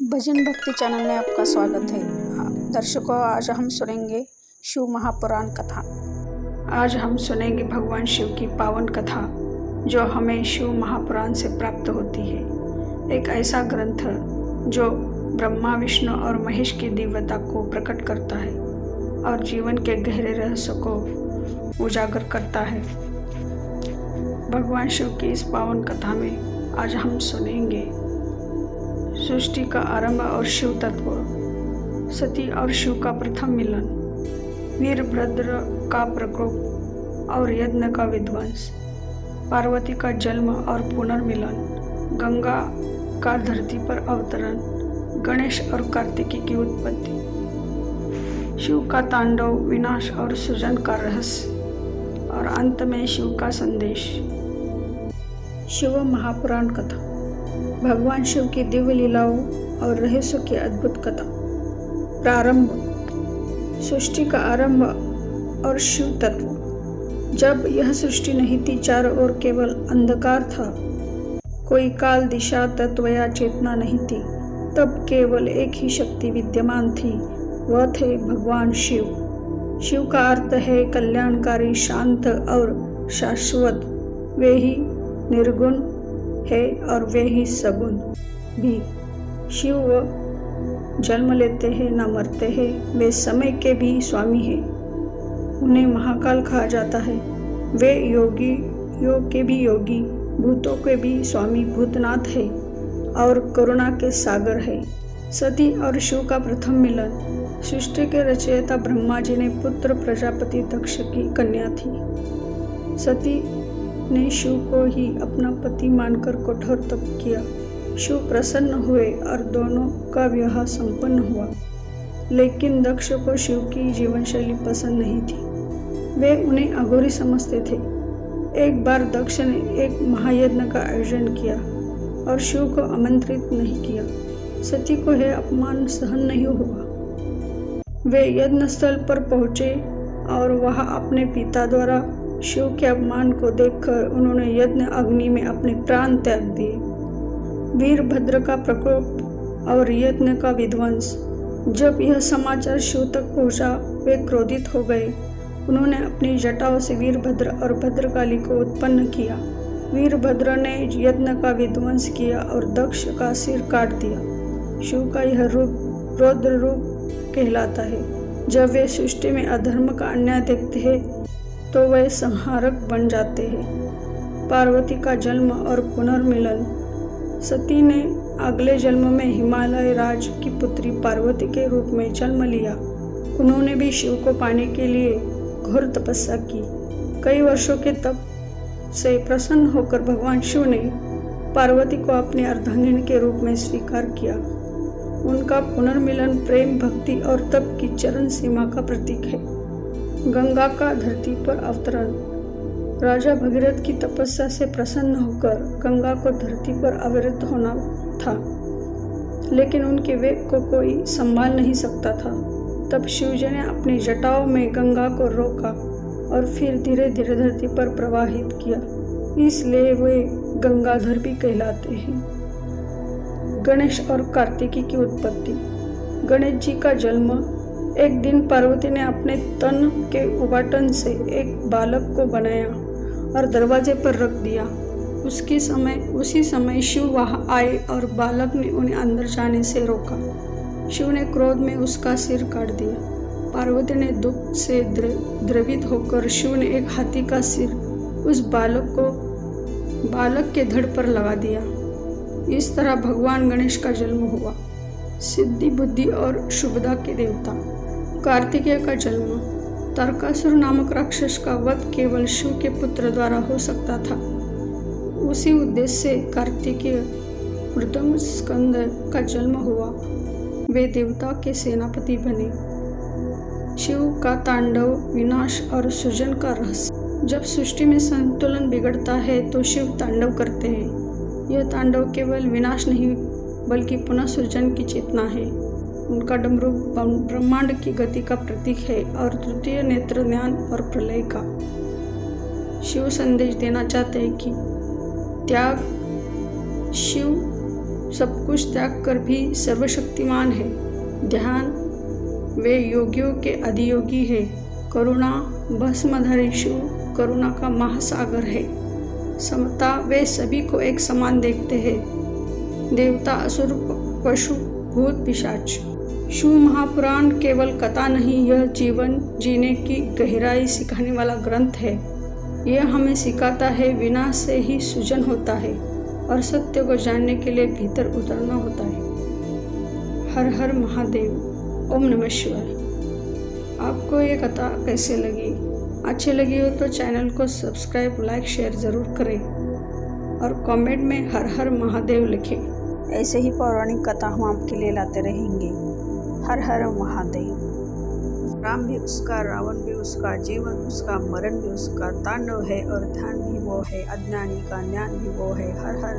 भजन भक्ति चैनल में आपका स्वागत है। दर्शकों, आज हम सुनेंगे शिव महापुराण कथा। आज हम सुनेंगे भगवान शिव की पावन कथा जो हमें शिव महापुराण से प्राप्त होती है। एक ऐसा ग्रंथ जो ब्रह्मा, विष्णु और महेश की दिव्यता को प्रकट करता है और जीवन के गहरे रहस्य को उजागर करता है। भगवान शिव की इस पावन कथा में आज हम सुनेंगे सृष्टि का आरंभ और शिव तत्व, सती और शिव का प्रथम मिलन, वीरभद्र का प्रकोप और यज्ञ का विध्वंस, पार्वती का जन्म और पुनर्मिलन, गंगा का धरती पर अवतरण, गणेश और कार्तिकी की उत्पत्ति, शिव का तांडव, विनाश और सृजन का रहस्य और अंत में शिव का संदेश। शिव महापुराण कथा। भगवान शिव की दिव्य लीलाओं और रहस्यों की अद्भुत कथा। प्रारंभ। सृष्टि का आरंभ और शिव तत्व। जब यह सृष्टि नहीं थी, चारों ओर केवल अंधकार था, कोई काल, दिशा, तत्व या चेतना नहीं थी, तब केवल एक ही शक्ति विद्यमान थी, वह थे भगवान शिव। शिव का अर्थ है कल्याणकारी, शांत और शाश्वत। वे ही निर्गुण है और वे ही सगुण भी। शिव जन्म लेते हैं, न मरते हैं, वे समय के भी स्वामी हैं। उन्हें महाकाल कहा जाता है। वे योगी, योग के भी योगी, भूतों के भी स्वामी, भूतनाथ है और करुणा के सागर है। सती और शिव का प्रथम मिलन। सृष्टि के रचयिता ब्रह्मा जी ने पुत्र प्रजापति दक्ष की कन्या थी। सती ने शिव को ही अपना पति मानकर कठोर तप किया। शिव प्रसन्न हुए और दोनों का विवाह संपन्न हुआ। लेकिन दक्ष को शिव की जीवन शैली पसंद नहीं थी। वे उन्हें अघोरी समझते थे। एक बार दक्ष ने एक महायज्ञ का आयोजन किया और शिव को आमंत्रित नहीं किया। सती को यह अपमान सहन नहीं हुआ। वे यज्ञ स्थल पर पहुंचे और वहां अपने पिता द्वारा शिव के अपमान को देखकर उन्होंने यज्ञ अग्नि में अपने प्राण त्याग दिए। वीरभद्र का प्रकोप और यज्ञ का विध्वंस। जब यह समाचार शिव तक पहुंचा, वे क्रोधित हो गए। उन्होंने अपनी जटाओं से वीरभद्र और भद्रकाली को उत्पन्न किया। वीरभद्र ने यज्ञ का विध्वंस किया और दक्ष का सिर काट दिया। शिव का यह रूप रौद्र रूप कहलाता है। जब वे सृष्टि में अधर्म का अन्याय देखते हैं तो वे संहारक बन जाते हैं। पार्वती का जन्म और पुनर्मिलन। सती ने अगले जन्म में हिमालय राज की पुत्री पार्वती के रूप में जन्म लिया। उन्होंने भी शिव को पाने के लिए घोर तपस्या की। कई वर्षों के तप से प्रसन्न होकर भगवान शिव ने पार्वती को अपनी अर्धांगिनी के रूप में स्वीकार किया। उनका पुनर्मिलन प्रेम, भक्ति और तप की चरम सीमा का प्रतीक है। गंगा का धरती पर अवतरण। राजा भगीरथ की तपस्या से प्रसन्न होकर गंगा को धरती पर अवतरित होना था, लेकिन उनके वेग को कोई संभाल नहीं सकता था। तब शिवजी ने अपनी जटाओं में गंगा को रोका और फिर धीरे धीरे धरती पर प्रवाहित किया, इसलिए वे गंगाधर भी कहलाते हैं। गणेश और कार्तिकी की उत्पत्ति। गणेश जी का जन्म। एक दिन पार्वती ने अपने तन के उबाटन से एक बालक को बनाया और दरवाजे पर रख दिया। उसी समय शिव वहां आए और बालक ने उन्हें अंदर जाने से रोका। शिव ने क्रोध में उसका सिर काट दिया। पार्वती ने दुख से द्रवित होकर शिव ने एक हाथी का सिर उस बालक के धड़ पर लगा दिया। इस तरह भगवान गणेश का जन्म हुआ। सिद्धि, बुद्धि और शुभदा के देवता। कार्तिकेय का जन्म। तारकासुर नामक राक्षस का वध केवल शिव के पुत्र द्वारा हो सकता था। उसी उद्देश्य से कार्तिकेय मृदंग स्कंद का जन्म हुआ। वे देवता के सेनापति बने। शिव का तांडव, विनाश और सृजन का रहस्य। जब सृष्टि में संतुलन बिगड़ता है तो शिव तांडव करते हैं। यह तांडव केवल विनाश नहीं बल्कि पुनः सृजन की चेतना है। उनका डमरू ब्रह्मांड की गति का प्रतीक है और तृतीय नेत्र ज्ञान और प्रलय का। शिव संदेश देना चाहते हैं कि त्याग, शिव सब कुछ त्याग कर भी सर्वशक्तिमान है। ध्यान, वे योगियों के अधियोगी है। करुणा, भस्मधारी शिव करुणा का महासागर है। समता, वे सभी को एक समान देखते हैं। देवता, असुर, पशु, भूत, पिशाच। शिव महापुराण केवल कथा नहीं, यह जीवन जीने की गहराई सिखाने वाला ग्रंथ है। यह हमें सिखाता है विनाश से ही सृजन होता है और सत्य को जानने के लिए भीतर उतरना होता है। हर हर महादेव। ओम नमः शिवाय। आपको ये कथा कैसे लगी? अच्छी लगी हो तो चैनल को सब्सक्राइब, लाइक, शेयर ज़रूर करें और कमेंट में हर हर महादेव लिखें। ऐसे ही पौराणिक कथा हम आपके लिए लाते रहेंगे। हर हर महादेव। राम भी उसका, रावण भी उसका, जीवन उसका, मरण भी उसका, तांडव है और ध्यान भी वो है, अज्ञानी का ज्ञान भी वो है। हर हर